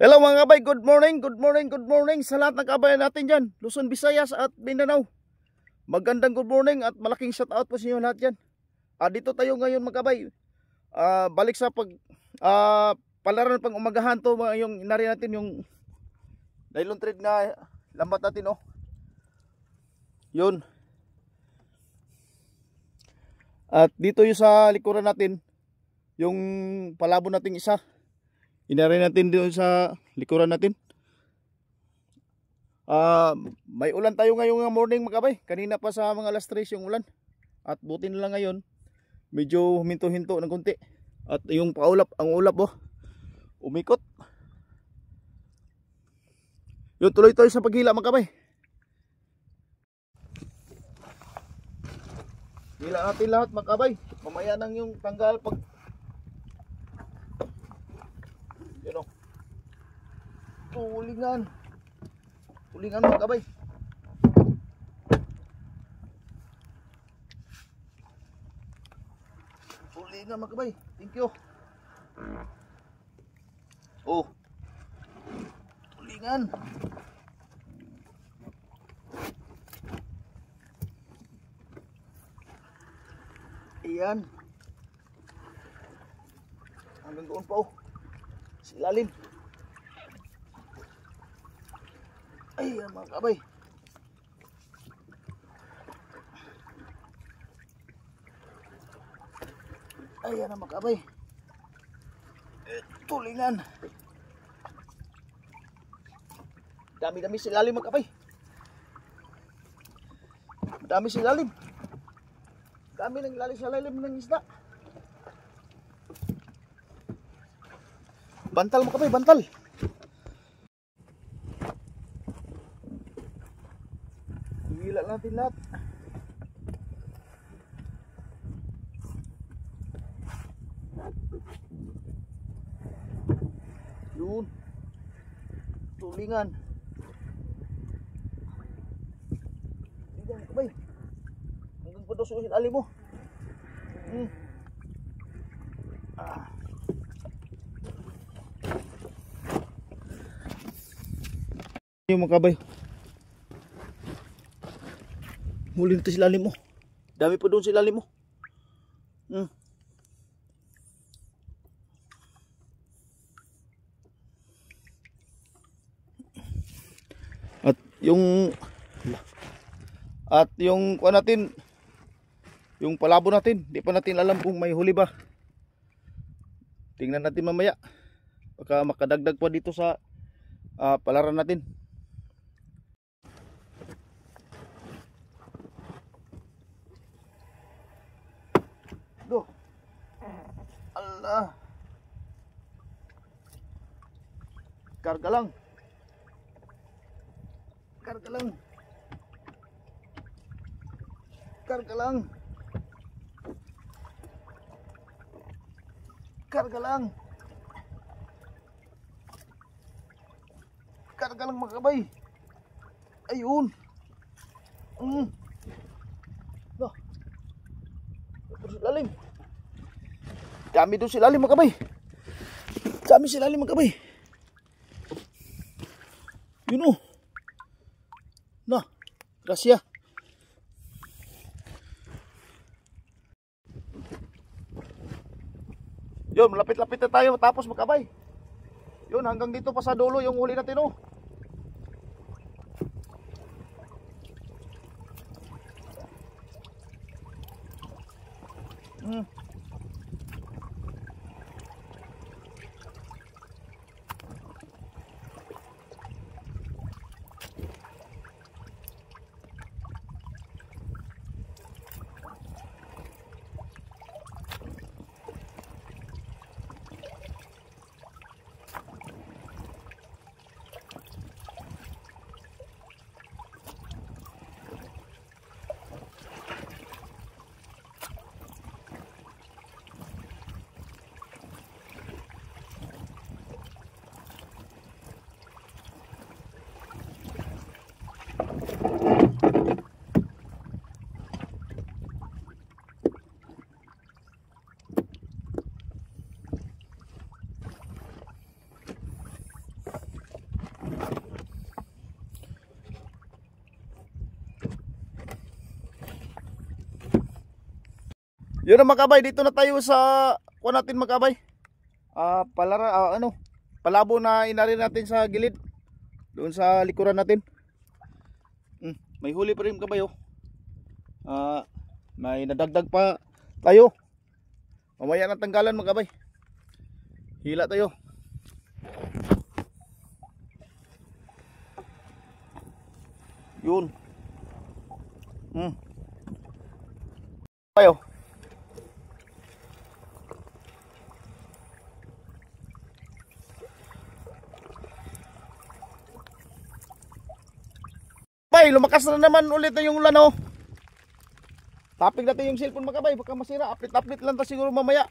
Hello mga kabay, good morning, good morning, good morning sa lahat ng kabayan natin dyan, Luzon, Visayas at Mindanao. Magandang good morning at malaking shout out po sa inyo lahat dyan. Dito tayo ngayon mga kabay, balik sa palaran pang umagahan to, yung inari natin yung nylon thread na lambat natin yun. At dito yung sa likuran natin, yung palabo nating isa, inari natin doon sa likuran natin. May ulan tayo ngayong morning mga kabay. Kanina pa sa mga alas 3 yung ulan. At buti na lang ngayon, medyo huminto-hinto ng konti. At yung ang ulap umikot. Yun, tuloy-tuloy sa paghila mga kabay. Hila natin lahat mga kabay. Mamaya nang yung tanggal pag tulingan mga kabay. Tulingan mga kabay. Thank you. Tulingan. Ayan. Hanggang doon pa sa ilalim. Ayan mga kabay. Ayan na mga kabay. Tulingan. Dami-dami silalim mga kabay. Dami silalim. Dami nang ilalim sa lalim ng isda. Bantal mga kabay, bantal. Hila natin lahat. Yun. Tulingan. Tulingan kabay. Hanggang pa daw sa ilalim mo. Yung mga kabay. Huli nito sa ilalim mo. Dami pa doon sa ilalim mo. At yung kuha natin, yung palabo natin, di pa natin alam kung may huli ba. Tingnan natin mamaya. Baka makadagdag pa dito sa palaran natin. Allah. Karga lang. Karga lang. Karga lang. Karga lang. Karga lang mga kabay. Ayun. Lalim. Dami doon sila mga kabay. Dami sila mga kabay. Yun na, grasya. Yun, malapit-lapit na tayo matapos mga kabay. Yun, hanggang dito pa sa dulo yung huli natin Yun na mga kabay, dito na tayo sa kuha natin mga kabay. Palabo na inari natin sa gilid. Doon sa likuran natin. May huli pa rin mga kabay oh. May nadagdag pa tayo. Mamaya na tanggalan mga kabay. Hila tayo. Yun. Tayo. Bay, lumakas na naman ulit na yung ulan oh. Tapig natin yung cellphone mga kabay, baka masira. Update lang ta siguro mamaya.